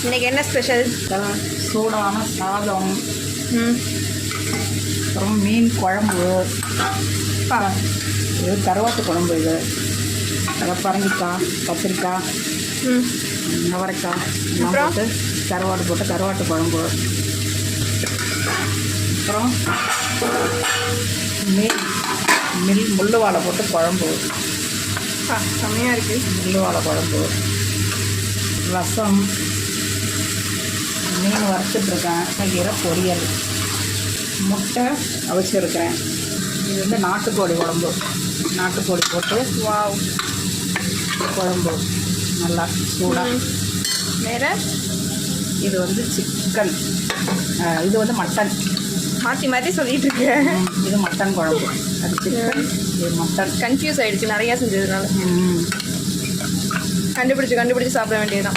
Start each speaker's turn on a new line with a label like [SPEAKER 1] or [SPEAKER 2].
[SPEAKER 1] இன்னைக்கு என்ன ஸ்பெஷல்?
[SPEAKER 2] சூடான சாதம்,
[SPEAKER 1] ம்
[SPEAKER 2] அப்புறம் மீன் குழம்பு, இது கருவாட்டு குழம்பு, இது பரங்கிக்காய், கத்திரிக்காய்,
[SPEAKER 1] ம்
[SPEAKER 2] அவரைக்காய் எல்லாம்
[SPEAKER 1] அப்புறம்?
[SPEAKER 2] போட்டு கருவாடு போட்டு கருவாட்டு குழம்பு. அப்புறம் முள்ளு வாழை போட்டு குழம்பு,
[SPEAKER 1] செம்மையாக இருக்குது.
[SPEAKER 2] முள்ளு வாழை குழம்பு, ரசம், மீன் வறுத்துட்ருக்கேன், கீரை பொரியல், முட்டை அவிச்சிருக்கிறேன். இது வந்து நாட்டுக்கோழி குழம்பு, நாட்டுக்கோழி போட்டு
[SPEAKER 1] வாவ்
[SPEAKER 2] குழம்பு நல்லா சூடாக.
[SPEAKER 1] வேறு
[SPEAKER 2] இது வந்து சிக்கன், இது வந்து மட்டன்,
[SPEAKER 1] மாற்றி மாற்றி சொல்லிட்டு இருக்கேன்.
[SPEAKER 2] இது மட்டன் குழம்பு, அது சிக்கன், இது மட்டன்.
[SPEAKER 1] கன்ஃபியூஸ் ஆகிடுச்சு நிறையா செஞ்சதுனால. கண்டுபிடிச்சி சாப்பிட வேண்டியதுதான்.